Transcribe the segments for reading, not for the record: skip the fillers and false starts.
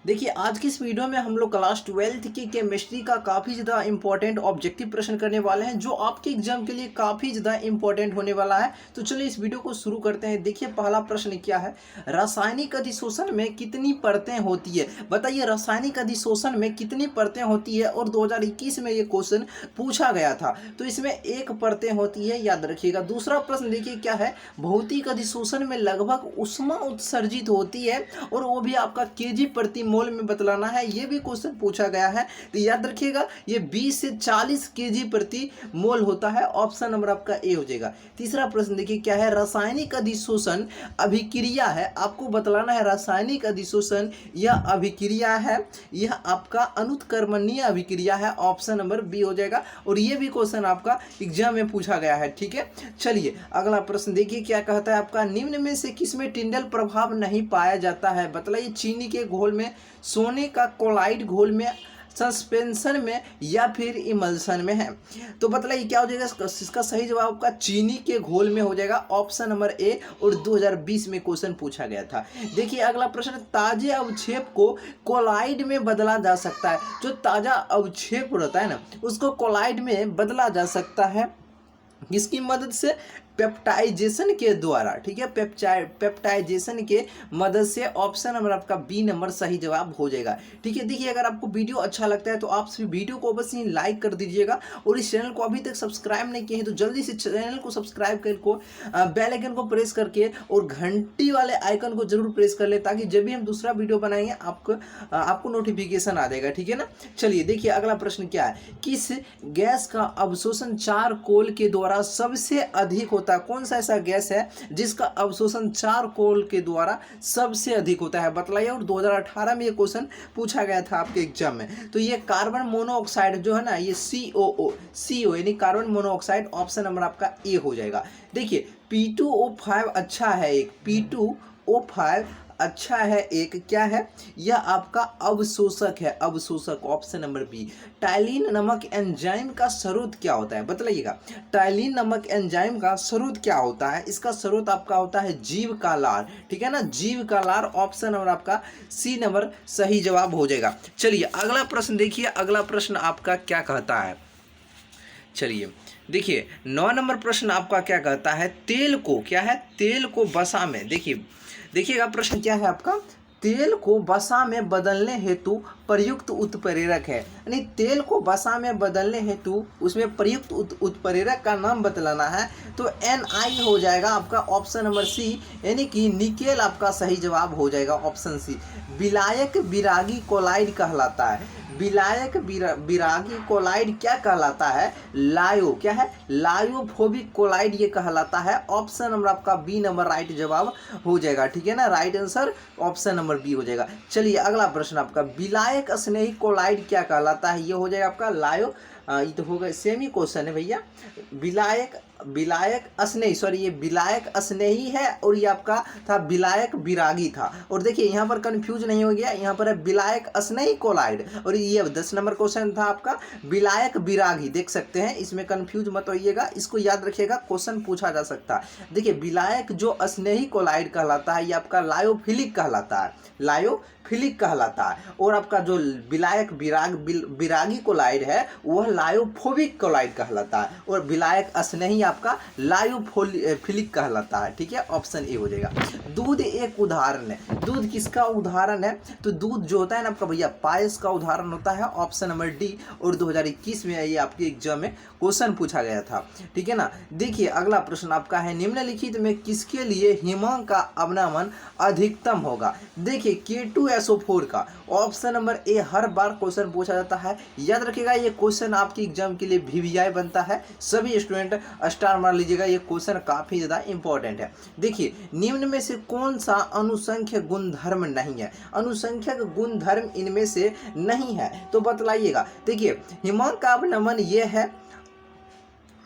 देखिए आज की इस वीडियो में हम लोग क्लास 12th की केमिस्ट्री का काफ़ी ज़्यादा इंपॉर्टेंट ऑब्जेक्टिव प्रश्न करने वाले हैं जो आपके एग्जाम के लिए काफ़ी ज़्यादा इंपॉर्टेंट होने वाला है। तो चलिए इस वीडियो को शुरू करते हैं। देखिए पहला प्रश्न क्या है, रासायनिक अधिशोषण में कितनी परतें होती है। बताइए रासायनिक अधिशोषण में कितनी परतें होती है और 2021 में ये क्वेश्चन पूछा गया था। तो इसमें एक परतें होती है, याद रखिएगा। दूसरा प्रश्न देखिए क्या है, भौतिक अधिशोषण में लगभग ऊष्मा उत्सर्जित होती है और वो भी आपका केजी प्रति मोल में बतलाना है। ये भी क्वेश्चन पूछा गया है, तो याद रखिएगा ये 20 से 40 केजी प्रति मोल होता है। ऑप्शन नंबर आपका ए हो जाएगा। तीसरा प्रश्न देखिए क्या है, रासायनिक अधिशोषण अभिक्रिया है, आपको बतलाना है रासायनिक अधिशोषण यह अभिक्रिया है, यह आपका अनुत्क्रमणीय अभिक्रिया है। ऑप्शन नंबर बी हो जाएगा और ये भी क्वेश्चन आपका एग्जाम में पूछा गया है। ठीक है, चलिए अगला प्रश्न देखिए क्या कहता है आपका, निम्न में से किसमें टिंडल प्रभाव नहीं पाया जाता है। बतलाइए चीनी के घोल में, सोने का कोलाइड घोल में, सस्पेंशन में या फिर इमल्सन में है। तो बतलाइए क्या हो जाएगा, इसका सही जवाब आपका चीनी के घोल में हो जाएगा। ऑप्शन नंबर ए और 2020 में क्वेश्चन पूछा गया था। देखिए अगला प्रश्न, ताजे अवक्षेप को कोलाइड में बदला जा सकता है। जो ताजा अवक्षेप रहता है ना उसको कोलाइड में बदला जा सकता है किसकी मदद से, पेप्टाइजेशन के द्वारा। ठीक है, पेप्टाइजेशन के मदद से। ऑप्शन नंबर आपका बी नंबर सही जवाब हो जाएगा। ठीक है, देखिए अगर आपको वीडियो अच्छा लगता है तो आप वीडियो को बस ही लाइक कर दीजिएगा और इस चैनल को अभी तक सब्सक्राइब नहीं किए हैं तो जल्दी से चैनल को सब्सक्राइब कर बेल आइकन को प्रेस करके और घंटी वाले आइकन को जरूर प्रेस कर ले ताकि जब भी हम दूसरा वीडियो बनाएंगे आपको नोटिफिकेशन आ जाएगा। ठीक है ना, चलिए देखिए अगला प्रश्न क्या है, किस गैस का अवशोषण चारकोल के द्वारा सबसे अधिक होता है। कौन सा ऐसा गैस है जिसका अवशोषण चारकोल के द्वारा सबसे अधिक होता है, बतलाइए। और 2018 में ये क्वेश्चन पूछा गया था आपके एग्जाम में। तो ये कार्बन मोनोऑक्साइड जो है ना, ये CO यानी कार्बन मोनोऑक्साइड। ऑप्शन नंबर आपका ए हो जाएगा। देखिए P2O5 अच्छा है, एक P2O5 अच्छा है, एक क्या है, यह आपका अवशोषक है, अवशोषक। Option number B. टाइलिन नामक एंजाइम का स्रोत क्या होता है, बतलाइएगा। टाइलिन नामक एंजाइम का स्रोत क्या होता है, इसका स्रोत आपका होता है जीव का लार। ठीक है ना, जीव का लार। ऑप्शन नंबर आपका सी नंबर सही जवाब हो जाएगा। चलिए अगला प्रश्न देखिए, अगला प्रश्न आपका क्या कहता है। चलिए देखिए 9 नंबर प्रश्न आपका क्या कहता है, तेल को क्या है, तेल को वसा में, देखिएगा प्रश्न क्या है आपका, तेल को वसा में बदलने हेतु प्रयुक्त उत्प्रेरक है। यानी तेल को वसा में बदलने हेतु उसमें प्रयुक्त उत्प्रेरक का नाम बतलाना है। तो NI हो जाएगा आपका। ऑप्शन नंबर सी यानी कि निकेल आपका सही जवाब हो जाएगा। Option C. विलायक विरागी कोलाइड कहलाता है। विलायक विरागी कोलाइड क्या कहलाता है, लायो क्या है, लायोफोबिक कोलाइड ये कहलाता है। ऑप्शन नंबर आपका बी नंबर राइट जवाब हो जाएगा। ठीक है ना, right answer option number B हो जाएगा। चलिए अगला प्रश्न आपका, विलायक स्नेही कोलाइड क्या कहलाता है, ये हो जाएगा आपका लायो। ये तो होगा सेमी क्वेश्चन है भैया। विलायक स्नेही, सॉरी ये विलायक स्नेही है और ये आपका था विलायक विरागी था। और देखिए यहाँ पर कंफ्यूज नहीं हो गया, यहाँ पर है विलायक स्नेही कोलाइड और ये 10 नंबर क्वेश्चन था आपका विलायक विरागी। देख सकते हैं, इसमें कंफ्यूज मत होइएगा, इसको याद रखिएगा, क्वेश्चन पूछा जा सकता है। देखिए विलायक जो स्नेही कोलाइड कहलाता है ये आपका लायोफिलिक कहलाता है, लायोफिलिक कहलाता है। और आपका जो विलायक विरागी कोलाइड है वह लायोफोबिक कोलाइड कहलाता है और विलायक स्नेही आपका लायोफिलिक कहलाता है। ठीक है, ऑप्शन ए हो जाएगा। दूध एक उदाहरण है, दूध किसका उदाहरण है, तो दूध जो होता है ना आपका भैया पायस का उदाहरण होता है। ऑप्शन नंबर डी और 2021 में ये आपके एग्जाम में क्वेश्चन पूछा गया था। ठीक है ना, देखिए अगला प्रश्न आपका है, निम्नलिखित में किसके लिए हिमांक का अवनमन अधिकतम होगा। देखिए K2SO4 का। Option number A her bar question पूछा जाता है, याद रखिएगा ये क्वेश्चन आपके एग्जाम के लिए VVI बनता है। सभी स्टूडेंट स्टार मार लीजिएगा, ये क्वेश्चन काफी ज्यादा इंपॉर्टेंट है। देखिए निम्न में से कौन सा अनुसंख्य गुणधर्म नहीं है, अनुसंख्यक गुणधर्म इनमें से नहीं है, तो बतलाइएगा। देखिए हिमांक का अवनमन ये है,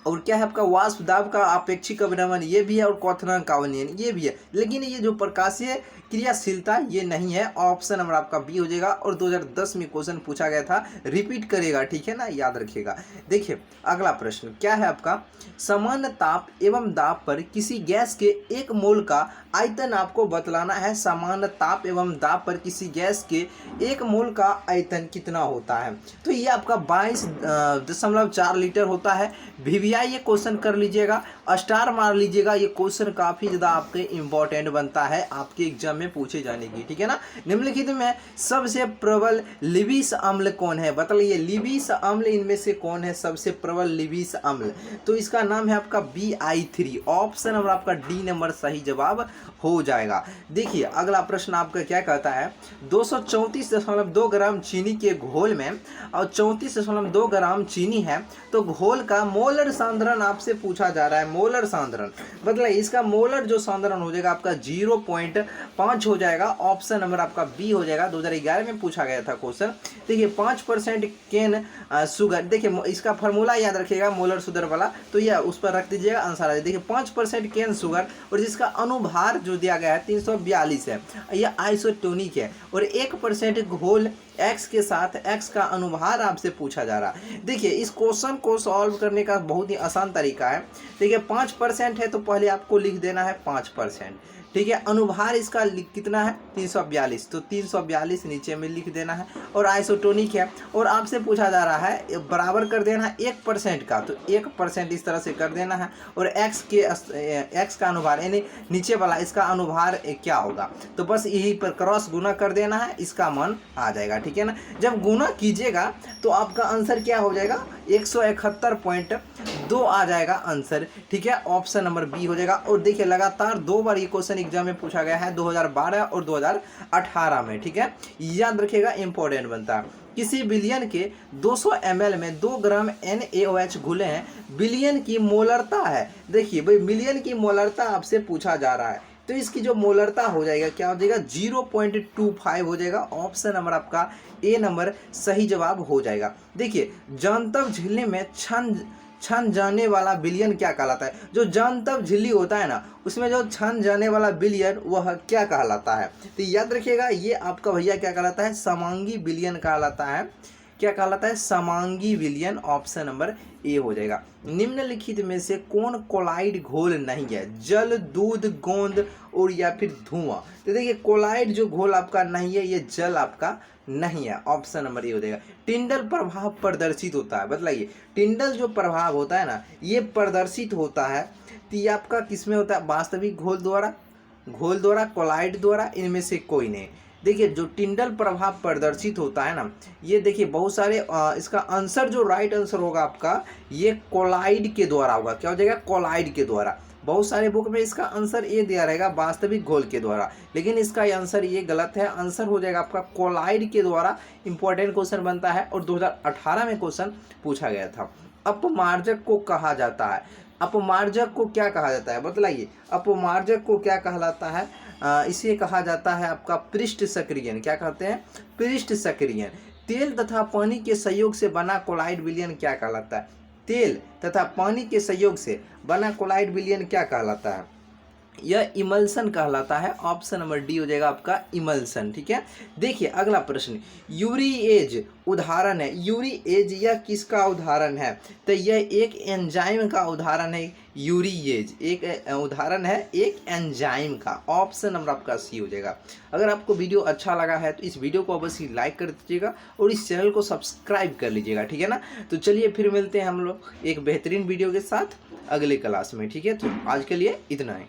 और क्या है आपका वाष्प दाब का अपेक्षिक अवनमन ये भी है, और क्वथनांक का अवनयन ये भी है, लेकिन ये जो प्रकाशीय क्रियाशीलता ये नहीं है। ऑप्शन नंबर आपका बी हो जाएगा। और 2010 में क्वेश्चन पूछा गया था, रिपीट करेगा, ठीक है ना, याद रखिएगा। देखिए अगला प्रश्न क्या है आपका, समान ताप एवं दाब पर किसी गैस के 1 मोल का आयतन आपको बतलाना है। समान ताप एवं दाब पर किसी गैस के 1 मोल का आयतन कितना होता है, तो ये आपका 22.4 लीटर होता है। VVI ये क्वेश्चन कर लीजिएगा, स्टार मार लीजिएगा, ये क्वेश्चन काफ़ी ज़्यादा आपके इंपॉर्टेंट बनता है आपके एग्जाम में पूछे जाने की, ठीक है ना। निम्नलिखित में सबसे प्रबल लिविस अम्ल कौन है, बताइए लिविस अम्ल इनमें से कौन है सबसे प्रबल लिविस अम्ल, तो इसका नाम है आपका BI3। ऑप्शन नंबर आपका डी नंबर सही जवाब हो जाएगा। देखिए अगला प्रश्न आपका क्या कहता है, 234.2 ग्राम चीनी के घोल में और 34.2 ग्राम चीनी है, तो घोल का मोलर सांद्रण आपसे पूछा जा रहा है। मोलर सांद्रण मतलब इसका मोलर जो सांद्रण हो जाएगा आपका 0.5 हो जाएगा। ऑप्शन नंबर आपका बी हो जाएगा। 2011 में पूछा गया था क्वेश्चन। देखिए 5% केन शुगर, देखिए इसका फार्मूला याद रखिएगा मोलर शुगर वाला, तो यह उस पर रख दीजिएगा आंसर आ जाए। देखिए 5% केन शुगर और जिसका अनुभार जो दिया गया है 342 है, यह आइसोटोनिक है। और 1% घोल x के साथ x का अनुभार आपसे पूछा जा रहा है। देखिए इस क्वेश्चन को सॉल्व करने का बहुत ही आसान तरीका है। देखिए 5% है तो पहले आपको लिख देना है 5%, ठीक है। अनुभार इसका कितना है 342, तो 342 नीचे में लिख देना है। और आइसोटोनिक है और आपसे पूछा जा रहा है बराबर कर देना है 1% का, तो 1% इस तरह से कर देना है। और x का अनुभार यानी नीचे वाला इसका अनुभार क्या होगा, तो बस यही पर क्रॉस गुना कर देना है, इसका मान आ जाएगा, ठीक है ना। जब गुना कीजिएगा तो आपका आंसर क्या हो जाएगा 171.2 आ जाएगा आंसर, ठीक है। ऑप्शन नंबर बी हो जाएगा। और देखिए लगातार 2 बार ये क्वेश्चन एग्जाम में पूछा गया है, 2012 और 2018 में, ठीक है, याद रखिएगा इंपॉर्टेंट बनता है। किसी बिलियन के 200 ml में 2 ग्राम NaOH घुले हैं, बिलियन की मोलरता है। देखिए भाई मिलियन की मोलरता आपसे पूछा जा रहा है, तो इसकी जो मोलरता हो जाएगा क्या हो जाएगा 0.25 हो जाएगा। ऑप्शन नंबर आपका ए नंबर सही जवाब हो जाएगा। देखिए जानतव झिल्ली में छन जाने वाला बिलियन क्या कहलाता है, जो जानतव झिल्ली होता है ना उसमें जो छन जाने वाला बिलियन वह क्या कहलाता है, तो याद रखिएगा ये आपका भैया क्या कहलाता है समांगी बिलियन कहलाता है। क्या कहलाता है समांगी विलियन। ऑप्शन नंबर ए हो जाएगा। निम्नलिखित में से कौन कोलाइड घोल नहीं है, जल दूध गोंद और या फिर धुआं, तो देखिए कोलाइड जो घोल आपका नहीं है ये जल आपका नहीं है। ऑप्शन नंबर ए हो जाएगा। टिंडल प्रभाव प्रदर्शित होता है, बतलाइए टिंडल जो प्रभाव होता है ना ये प्रदर्शित होता है, तो ये आपका किसमें होता है वास्तविक घोल द्वारा कोलाइड द्वारा, इनमें से कोई नहीं। देखिए जो टिंडल प्रभाव प्रदर्शित होता है ना ये देखिए बहुत सारे इसका आंसर जो राइट आंसर होगा आपका ये कोलाइड के द्वारा होगा। क्या हो जाएगा कोलाइड के द्वारा। बहुत सारे बुक में इसका आंसर ये दिया रहेगा वास्तविक घोल के द्वारा, लेकिन इसका आंसर ये गलत है। आंसर हो जाएगा आपका कोलाइड के द्वारा। इंपॉर्टेंट क्वेश्चन बनता है और 2018 में क्वेश्चन पूछा गया था। अपमार्जक को कहा जाता है, अपमार्जक को क्या कहा जाता है बतलाइए, अपमार्जक को क्या कहलाता है, इसे कहा जाता है आपका पृष्ठ सक्रियन। क्या कहते हैं पृष्ठ सक्रियन। तेल तथा पानी के सहयोग से बना कोलाइड विलयन क्या कहलाता है, तेल तथा पानी के सहयोग से बना कोलाइड विलयन क्या कहलाता है, यह इमल्सन कहलाता है। ऑप्शन नंबर डी हो जाएगा आपका इमल्सन, ठीक है। देखिए अगला प्रश्न, यूरिएज उदाहरण है, यूरिएज यह किसका उदाहरण है, तो यह एक एंजाइम का उदाहरण है। यूरिएज एक उदाहरण है एक एंजाइम का। ऑप्शन नंबर आपका सी हो जाएगा। अगर आपको वीडियो अच्छा लगा है तो इस वीडियो को अवश्य लाइक कर दीजिएगा और इस चैनल को सब्सक्राइब कर लीजिएगा, ठीक है ना। तो चलिए फिर मिलते हैं हम लोग एक बेहतरीन वीडियो के साथ अगले क्लास में, ठीक है। तो आज के लिए इतना ही।